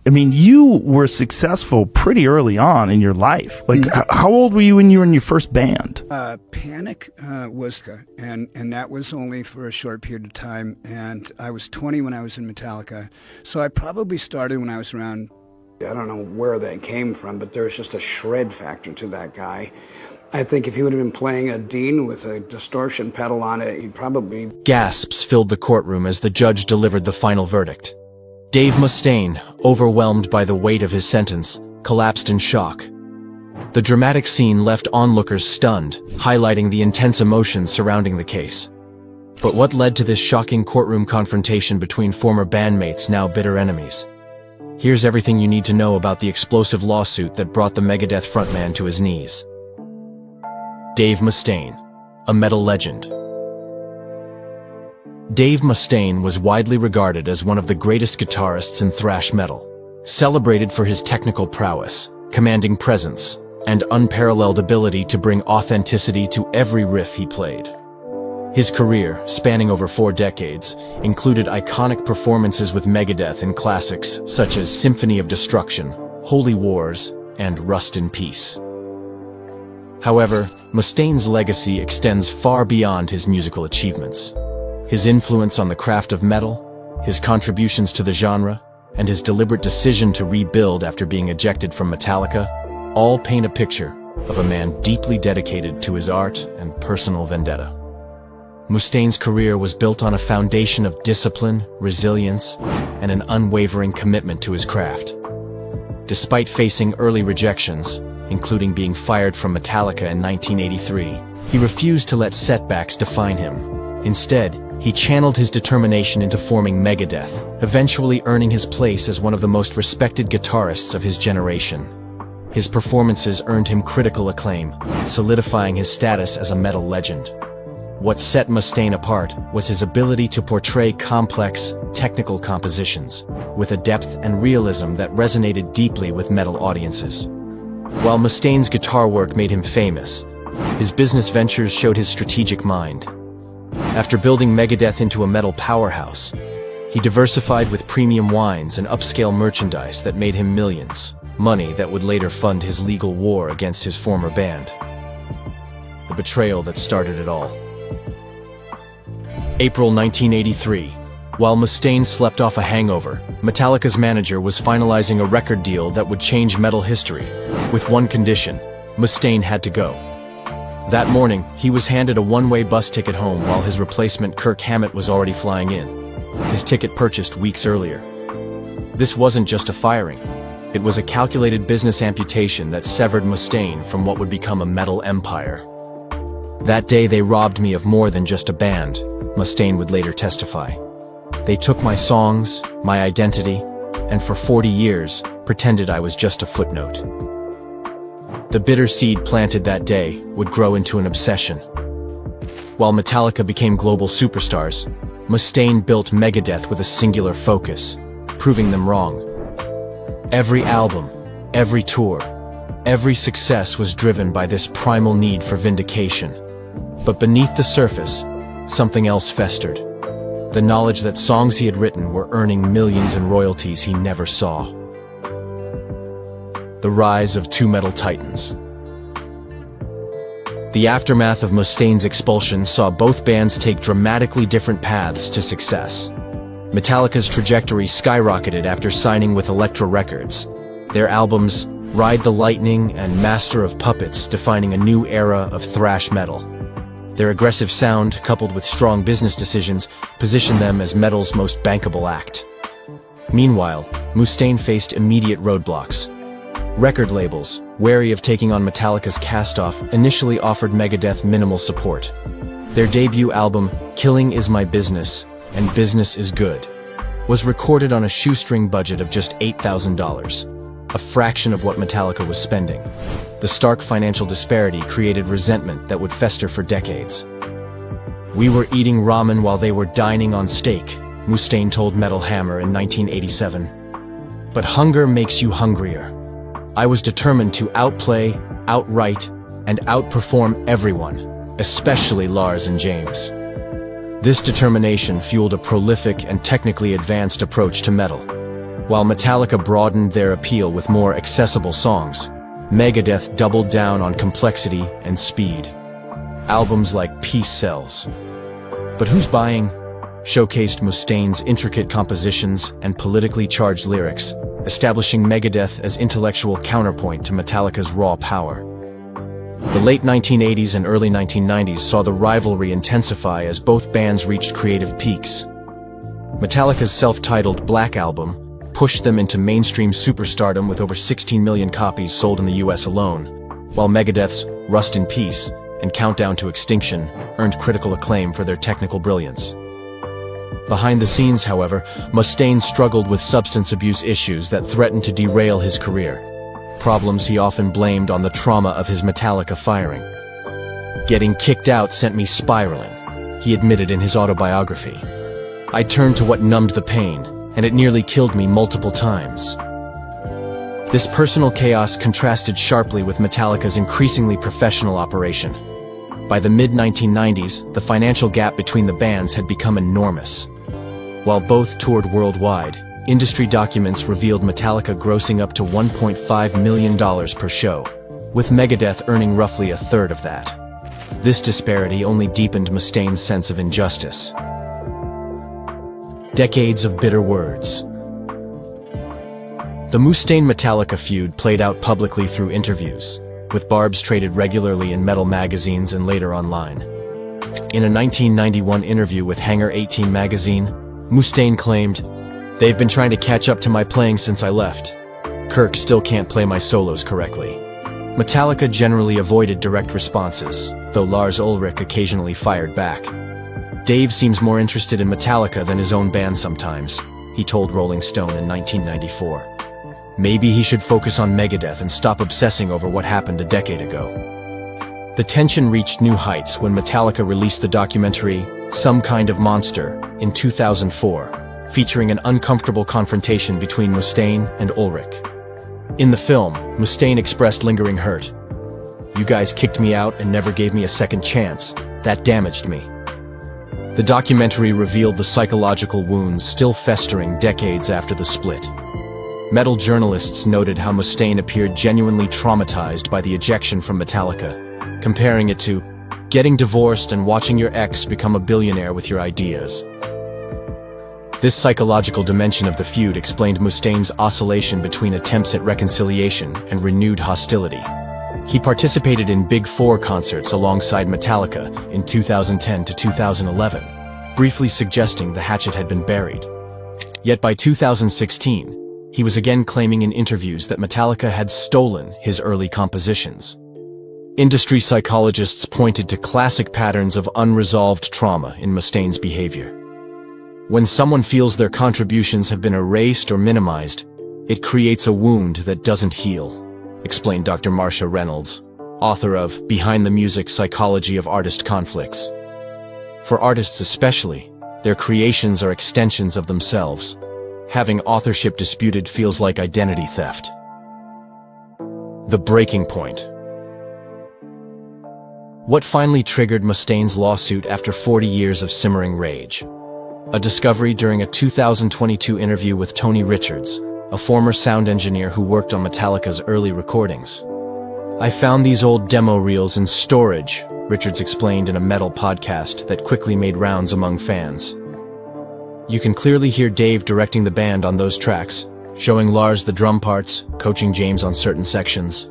I mean, you were successful pretty early on in your life. Like, how old were you when you were in your first band? Panic was, and that was only for a short period of time. And I was 20 when I was in Metallica. So I probably started when I was around, I don't know where that came from, but there was just a shred factor to that guy. I think if he would have been playing a Dean with a distortion pedal on it, he'd probably... Gasps filled the courtroom as the judge delivered the final verdict. Dave Mustaine, overwhelmed by the weight of his sentence, collapsed in shock. The dramatic scene left onlookers stunned, highlighting the intense emotions surrounding the case. But what led to this shocking courtroom confrontation between former bandmates, now bitter enemies? Here's everything you need to know about the explosive lawsuit that brought the Megadeth frontman to his knees. Dave Mustaine, a metal legend. Dave Mustaine was widely regarded as one of the greatest guitarists in thrash metal, celebrated for his technical prowess, commanding presence, and unparalleled ability to bring authenticity to every riff he played. His career, spanning over 4 decades, included iconic performances with Megadeth in classics such as Symphony of Destruction, Holy Wars, and Rust in Peace. However, Mustaine's legacy extends far beyond his musical achievements. His influence on the craft of metal, his contributions to the genre, and his deliberate decision to rebuild after being ejected from Metallica all paint a picture of a man deeply dedicated to his art and personal vendetta. Mustaine's career was built on a foundation of discipline, resilience, and an unwavering commitment to his craft. Despite facing early rejections, including being fired from Metallica in 1983, he refused to let setbacks define him. Instead, he channeled his determination into forming Megadeth, eventually earning his place as one of the most respected guitarists of his generation. His performances earned him critical acclaim, solidifying his status as a metal legend. What set Mustaine apart was his ability to portray complex, technical compositions, with a depth and realism that resonated deeply with metal audiences. While Mustaine's guitar work made him famous, his business ventures showed his strategic mind. After building Megadeth into a metal powerhouse, he diversified with premium wines and upscale merchandise that made him millions, money that would later fund his legal war against his former band. The betrayal that started it all. April 1983. While Mustaine slept off a hangover, Metallica's manager was finalizing a record deal that would change metal history, with one condition: Mustaine had to go. That morning, he was handed a one-way bus ticket home while his replacement Kirk Hammett was already flying in, his ticket purchased weeks earlier. This wasn't just a firing. It was a calculated business amputation that severed Mustaine from what would become a metal empire. That day they robbed me of more than just a band, Mustaine would later testify. They took my songs, my identity, and for 40 years, pretended I was just a footnote. The bitter seed planted that day would grow into an obsession. While Metallica became global superstars, Mustaine built Megadeth with a singular focus, proving them wrong. Every album, every tour, every success was driven by this primal need for vindication. But beneath the surface, something else festered. The knowledge that songs he had written were earning millions in royalties he never saw. The rise of two metal titans. The aftermath of Mustaine's expulsion saw both bands take dramatically different paths to success. Metallica's trajectory skyrocketed after signing with Elektra Records, their albums Ride the Lightning and Master of Puppets defining a new era of thrash metal. Their aggressive sound, coupled with strong business decisions, positioned them as metal's most bankable act. Meanwhile, Mustaine faced immediate roadblocks. Record labels, wary of taking on Metallica's cast-off, initially offered Megadeth minimal support. Their debut album, Killing Is My Business and Business Is Good, was recorded on a shoestring budget of just $8,000, a fraction of what Metallica was spending. The stark financial disparity created resentment that would fester for decades. "We were eating ramen while they were dining on steak," Mustaine told Metal Hammer in 1987. "But hunger makes you hungrier. I was determined to outplay, outwrite, and outperform everyone, especially Lars and James." This determination fueled a prolific and technically advanced approach to metal. While Metallica broadened their appeal with more accessible songs, Megadeth doubled down on complexity and speed. Albums like Peace Sells. But Who's Buying showcased Mustaine's intricate compositions and politically charged lyrics, establishing Megadeth as intellectual counterpoint to Metallica's raw power. The late 1980s and early 1990s saw the rivalry intensify as both bands reached creative peaks. Metallica's self-titled Black Album pushed them into mainstream superstardom with over 16 million copies sold in the US alone, while Megadeth's Rust in Peace and Countdown to Extinction earned critical acclaim for their technical brilliance. Behind the scenes, however, Mustaine struggled with substance abuse issues that threatened to derail his career. Problems he often blamed on the trauma of his Metallica firing. "Getting kicked out sent me spiraling," he admitted in his autobiography. "I turned to what numbed the pain, and it nearly killed me multiple times." This personal chaos contrasted sharply with Metallica's increasingly professional operation. By the mid-1990s, the financial gap between the bands had become enormous. While both toured worldwide, industry documents revealed Metallica grossing up to $1.5 million per show, with Megadeth earning roughly a third of that. This disparity only deepened Mustaine's sense of injustice. Decades of bitter words. The Mustaine-Metallica feud played out publicly through interviews, with barbs traded regularly in metal magazines and later online. In a 1991 interview with Hangar 18 magazine, Mustaine claimed, "They've been trying to catch up to my playing since I left. Kirk still can't play my solos correctly." Metallica generally avoided direct responses, though Lars Ulrich occasionally fired back. "Dave seems more interested in Metallica than his own band sometimes," he told Rolling Stone in 1994. "Maybe he should focus on Megadeth and stop obsessing over what happened a decade ago." The tension reached new heights when Metallica released the documentary Some Kind of Monster in 2004, featuring an uncomfortable confrontation between Mustaine and Ulrich. In the film, Mustaine expressed lingering hurt. "You guys kicked me out and never gave me a second chance. That damaged me." The documentary revealed the psychological wounds still festering decades after the split. Metal journalists noted how Mustaine appeared genuinely traumatized by the ejection from Metallica, comparing it to getting divorced and watching your ex become a billionaire with your ideas. This psychological dimension of the feud explained Mustaine's oscillation between attempts at reconciliation and renewed hostility. He participated in Big Four concerts alongside Metallica in 2010 to 2011, briefly suggesting the hatchet had been buried. Yet by 2016, he was again claiming in interviews that Metallica had stolen his early compositions. Industry psychologists pointed to classic patterns of unresolved trauma in Mustaine's behavior. When someone feels their contributions have been erased or minimized, it creates a wound that doesn't heal, explained Dr. Marcia Reynolds, author of Behind the Music: Psychology of Artist Conflicts. For artists especially, their creations are extensions of themselves. Having authorship disputed feels like identity theft. The breaking point. What finally triggered Mustaine's lawsuit after 40 years of simmering rage? A discovery during a 2022 interview with Tony Richards, a former sound engineer who worked on Metallica's early recordings. "I found these old demo reels in storage," Richards explained in a metal podcast that quickly made rounds among fans. "You can clearly hear Dave directing the band on those tracks, showing Lars the drum parts, coaching James on certain sections."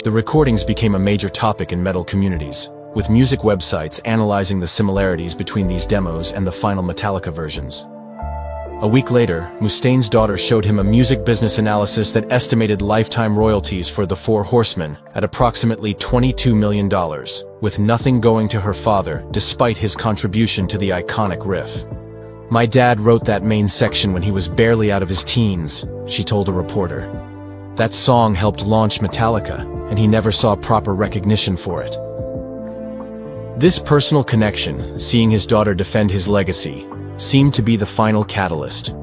The recordings became a major topic in metal communities, with music websites analyzing the similarities between these demos and the final Metallica versions. A week later, Mustaine's daughter showed him a music business analysis that estimated lifetime royalties for the Four Horsemen at approximately $22 million, with nothing going to her father despite his contribution to the iconic riff. "My dad wrote that main section when he was barely out of his teens," she told a reporter. "That song helped launch Metallica, and he never saw proper recognition for it." This personal connection, seeing his daughter defend his legacy, seemed to be the final catalyst.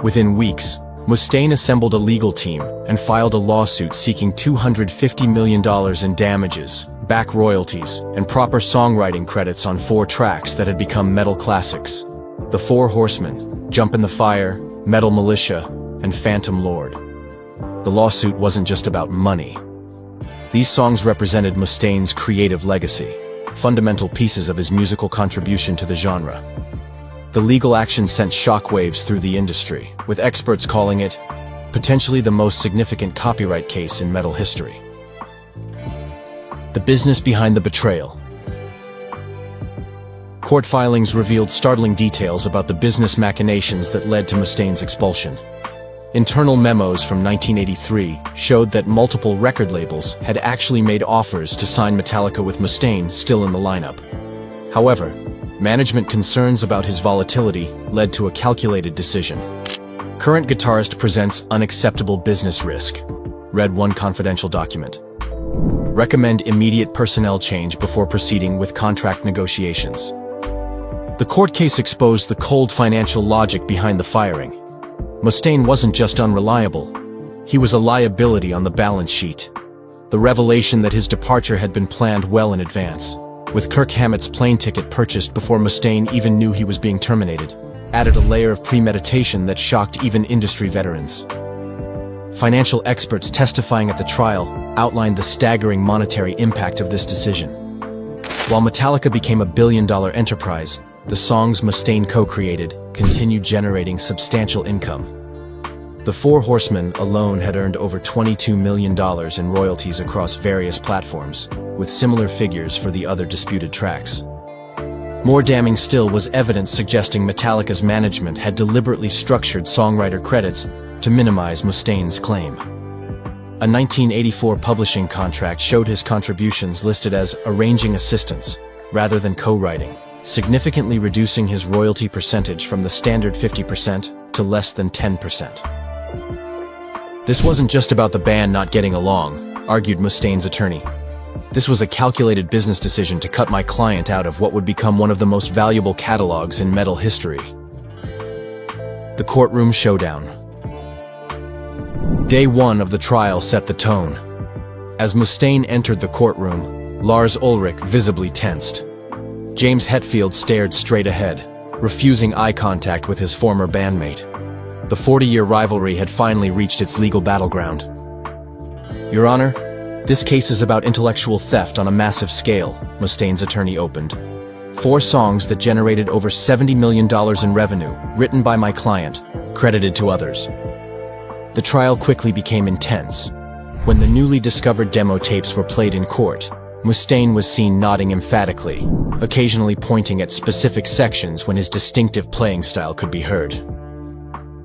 Within weeks, Mustaine assembled a legal team and filed a lawsuit seeking $250 million in damages, back royalties, and proper songwriting credits on 4 tracks that had become metal classics: The Four Horsemen, Jump in the Fire, Metal Militia, and Phantom Lord. The lawsuit wasn't just about money. These songs represented Mustaine's creative legacy, fundamental pieces of his musical contribution to the genre. The legal action sent shockwaves through the industry, with experts calling it potentially the most significant copyright case in metal history. The business behind the betrayal. Court filings revealed startling details about the business machinations that led to Mustaine's expulsion. Internal memos from 1983 showed that multiple record labels had actually made offers to sign Metallica with Mustaine still in the lineup. However, management concerns about his volatility led to a calculated decision. Current guitarist presents unacceptable business risk. Read one confidential document. Recommend immediate personnel change before proceeding with contract negotiations. The court case exposed the cold financial logic behind the firing. Mustaine wasn't just unreliable, he was a liability on the balance sheet. The revelation that his departure had been planned well in advance, with Kirk Hammett's plane ticket purchased before Mustaine even knew he was being terminated, added a layer of premeditation that shocked even industry veterans. Financial experts testifying at the trial outlined the staggering monetary impact of this decision. While Metallica became a billion-dollar enterprise, the songs Mustaine co-created continued generating substantial income. The Four Horsemen alone had earned over $22 million in royalties across various platforms, with similar figures for the other disputed tracks. More damning still was evidence suggesting Metallica's management had deliberately structured songwriter credits to minimize Mustaine's claim. A 1984 publishing contract showed his contributions listed as arranging assistance rather than co-writing, significantly reducing his royalty percentage from the standard 50% to less than 10%. This wasn't just about the band not getting along, argued Mustaine's attorney. This was a calculated business decision to cut my client out of what would become one of the most valuable catalogs in metal history. The courtroom showdown. Day one of the trial set the tone. As Mustaine entered the courtroom, Lars Ulrich visibly tensed. James Hetfield stared straight ahead, refusing eye contact with his former bandmate. The 40-year rivalry had finally reached its legal battleground. Your Honor, this case is about intellectual theft on a massive scale, Mustaine's attorney opened. 4 songs that generated over $70 million in revenue, written by my client, credited to others. The trial quickly became intense. When the newly discovered demo tapes were played in court, Mustaine was seen nodding emphatically, occasionally pointing at specific sections when his distinctive playing style could be heard.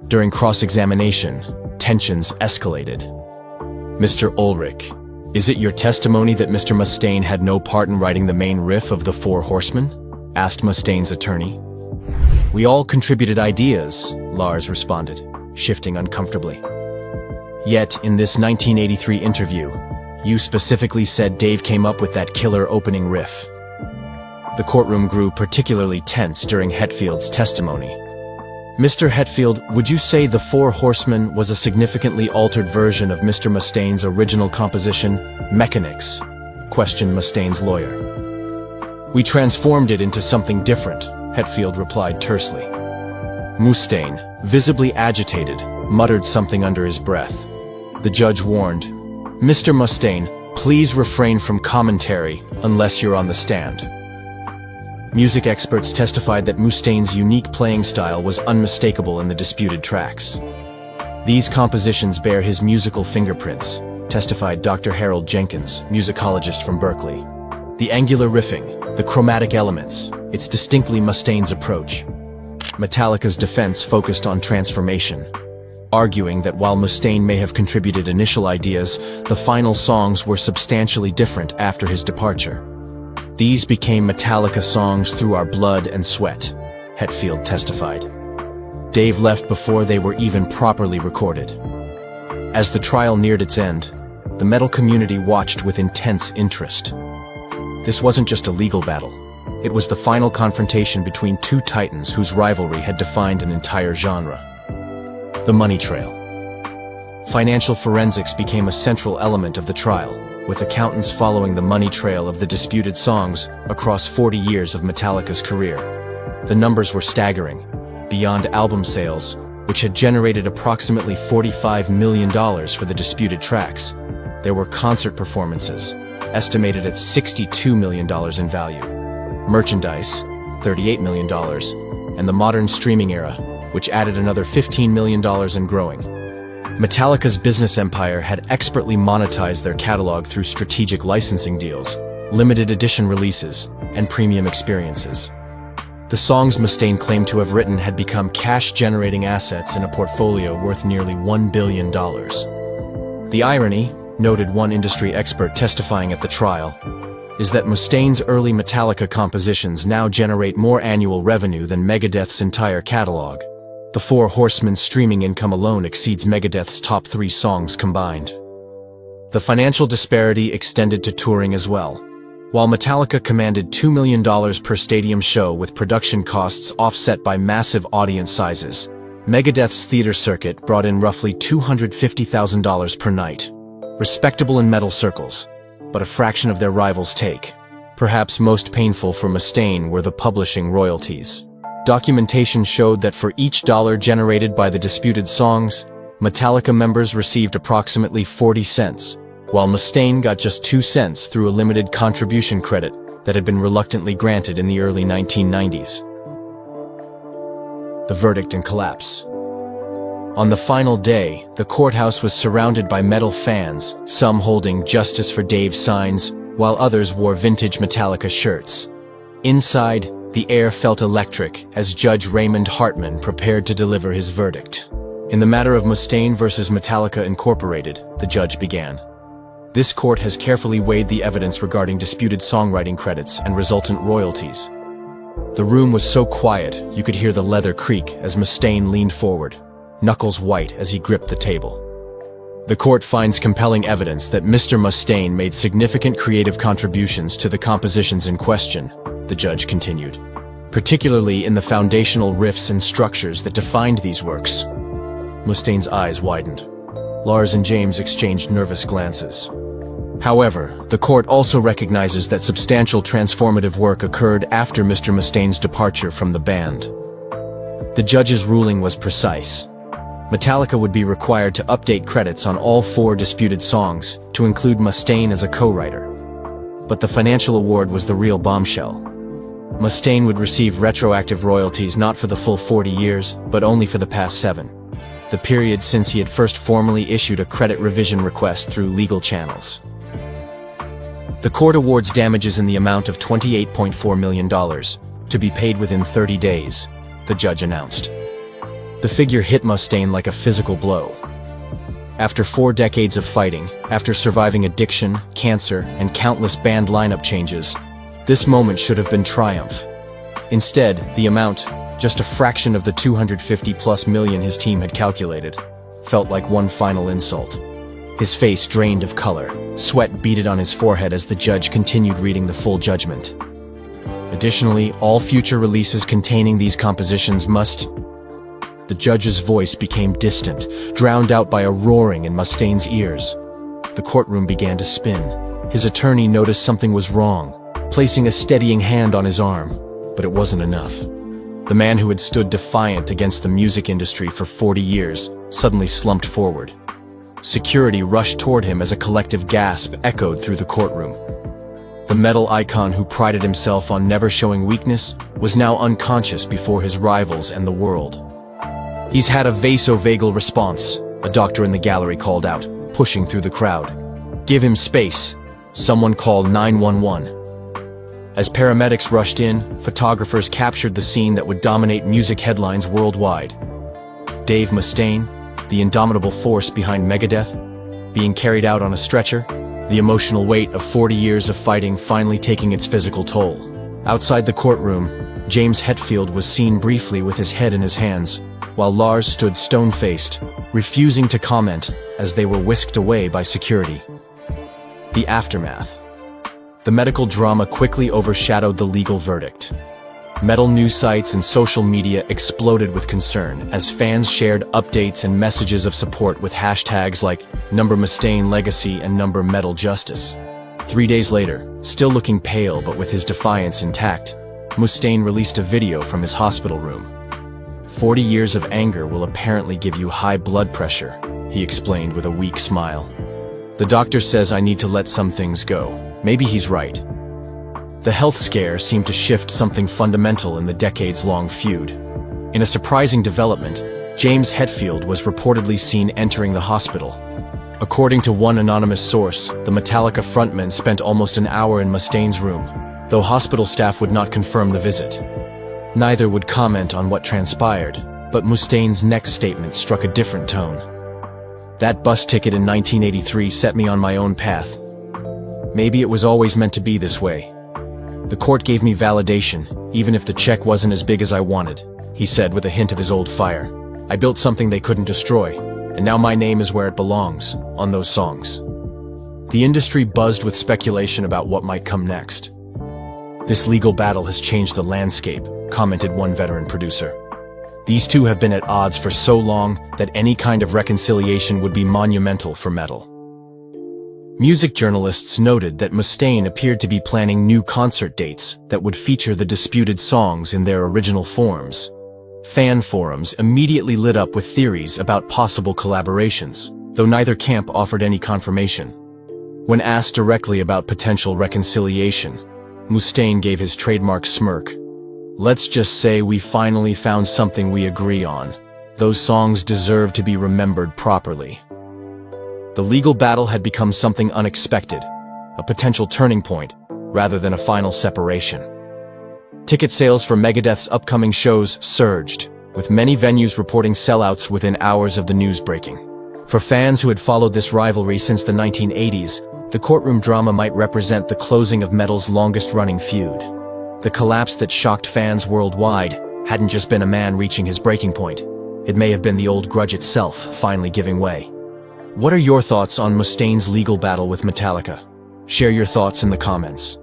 During cross-examination, tensions escalated. Mr. Ulrich, is it your testimony that Mr. Mustaine had no part in writing the main riff of the Four Horsemen? Asked Mustaine's attorney. We all contributed ideas, Lars responded, shifting uncomfortably. Yet, in this 1983 interview, you specifically said Dave came up with that killer opening riff. The courtroom grew particularly tense during Hetfield's testimony. Mr. Hetfield, would you say the Four Horsemen was a significantly altered version of Mr. Mustaine's original composition, Mechanics? Questioned Mustaine's lawyer. We transformed it into something different, Hetfield replied tersely. Mustaine, visibly agitated, muttered something under his breath. The judge warned, Mr. Mustaine, please refrain from commentary unless you're on the stand. Music experts testified that Mustaine's unique playing style was unmistakable in the disputed tracks. These compositions bear his musical fingerprints, testified Dr. Harold Jenkins, musicologist from Berkeley. The angular riffing, the chromatic elements, it's distinctly Mustaine's approach. Metallica's defense focused on transformation, arguing that while Mustaine may have contributed initial ideas, the final songs were substantially different after his departure. These became Metallica songs through our blood and sweat, Hetfield testified. Dave left before they were even properly recorded. As the trial neared its end, the metal community watched with intense interest. This wasn't just a legal battle. It was the final confrontation between two titans whose rivalry had defined an entire genre. The money trail. Financial forensics became a central element of the trial, with accountants following the money trail of the disputed songs across 40 years of Metallica's career. The numbers were staggering. Beyond album sales, which had generated approximately $45 million for the disputed tracks. There were concert performances, estimated at $62 million in value, merchandise, $38 million, and the modern streaming era, which added another $15 million and growing. Metallica's business empire had expertly monetized their catalog through strategic licensing deals, limited edition releases, and premium experiences. The songs Mustaine claimed to have written had become cash-generating assets in a portfolio worth nearly $1 billion. The irony, noted one industry expert testifying at the trial, is that Mustaine's early Metallica compositions now generate more annual revenue than Megadeth's entire catalog. The Four Horsemen streaming income alone exceeds Megadeth's top 3 songs combined. The financial disparity extended to touring as well. While Metallica commanded $2 million per stadium show with production costs offset by massive audience sizes, Megadeth's theater circuit brought in roughly $250,000 per night. Respectable in metal circles, but a fraction of their rivals' take. Perhaps most painful for Mustaine were the publishing royalties. Documentation showed that for each dollar generated by the disputed songs, Metallica members received approximately 40 cents, while Mustaine got just 2 cents through a limited contribution credit that had been reluctantly granted in the early 1990s. The verdict and collapse. On the final day, the courthouse was surrounded by metal fans, some holding "Justice for Dave" signs, while others wore vintage Metallica shirts. Inside, the air felt electric as Judge Raymond Hartman prepared to deliver his verdict. In the matter of Mustaine versus Metallica Incorporated, the judge began. This court has carefully weighed the evidence regarding disputed songwriting credits and resultant royalties. The room was so quiet you could hear the leather creak as Mustaine leaned forward, knuckles white as he gripped the table. The court finds compelling evidence that Mr. Mustaine made significant creative contributions to the compositions in question, the judge continued, particularly in the foundational riffs and structures that defined these works. Mustaine's eyes widened. Lars and James exchanged nervous glances. However, the court also recognizes that substantial transformative work occurred after Mr. Mustaine's departure from the band. The judge's ruling was precise. Metallica would be required to update credits on all 4 disputed songs to include Mustaine as a co-writer. But the financial award was the real bombshell. Mustaine would receive retroactive royalties not for the full 40 years, but only for the past 7. The period since he had first formally issued a credit revision request through legal channels. The court awards damages in the amount of $28.4 million, to be paid within 30 days, the judge announced. The figure hit Mustaine like a physical blow. After 4 decades of fighting, after surviving addiction, cancer, and countless band lineup changes, this moment should have been triumph. Instead, the amount, just a fraction of the $250+ million his team had calculated, felt like one final insult. His face drained of color, sweat beaded on his forehead as the judge continued reading the full judgment. Additionally, all future releases containing these compositions must... The judge's voice became distant, drowned out by a roaring in Mustaine's ears. The courtroom began to spin. His attorney noticed something was wrong, placing a steadying hand on his arm, but it wasn't enough. The man who had stood defiant against the music industry for 40 years suddenly slumped forward. Security rushed toward him as a collective gasp echoed through the courtroom. The metal icon who prided himself on never showing weakness was now unconscious before his rivals and the world. "He's had a vasovagal response," a doctor in the gallery called out, pushing through the crowd. "Give him space. Someone call 911. As paramedics rushed in, photographers captured the scene that would dominate music headlines worldwide. Dave Mustaine, the indomitable force behind Megadeth, being carried out on a stretcher, the emotional weight of 40 years of fighting finally taking its physical toll. Outside the courtroom, James Hetfield was seen briefly with his head in his hands, while Lars stood stone-faced, refusing to comment as they were whisked away by security. The aftermath. The medical drama quickly overshadowed the legal verdict. Metal news sites and social media exploded with concern as fans shared updates and messages of support with hashtags like #MustaineLegacy and #MetalJustice. 3 days later, still looking pale but with his defiance intact, Mustaine released a video from his hospital room. 40 years of anger will apparently give you high blood pressure, he explained with a weak smile. The doctor says I need to let some things go. Maybe he's right. The health scare seemed to shift something fundamental in the decades-long feud. In a surprising development, James Hetfield was reportedly seen entering the hospital. According to one anonymous source, the Metallica frontman spent almost an hour in Mustaine's room, though hospital staff would not confirm the visit. Neither would comment on what transpired, but Mustaine's next statement struck a different tone. That bus ticket in 1983 set me on my own path. Maybe it was always meant to be this way. The court gave me validation, even if the check wasn't as big as I wanted, he said with a hint of his old fire. I built something they couldn't destroy, and now my name is where it belongs, on those songs. The industry buzzed with speculation about what might come next. This legal battle has changed the landscape, commented one veteran producer. These two have been at odds for so long that any kind of reconciliation would be monumental for metal. Music journalists noted that Mustaine appeared to be planning new concert dates that would feature the disputed songs in their original forms. Fan forums immediately lit up with theories about possible collaborations, though neither camp offered any confirmation. When asked directly about potential reconciliation, Mustaine gave his trademark smirk. Let's just say we finally found something we agree on. Those songs deserve to be remembered properly. The legal battle had become something unexpected, a potential turning point, rather than a final separation. Ticket sales for Megadeth's upcoming shows surged, with many venues reporting sellouts within hours of the news breaking. For fans who had followed this rivalry since the 1980s, the courtroom drama might represent the closing of metal's longest-running feud. The collapse that shocked fans worldwide hadn't just been a man reaching his breaking point. It may have been the old grudge itself finally giving way. What are your thoughts on Mustaine's legal battle with Metallica? Share your thoughts in the comments.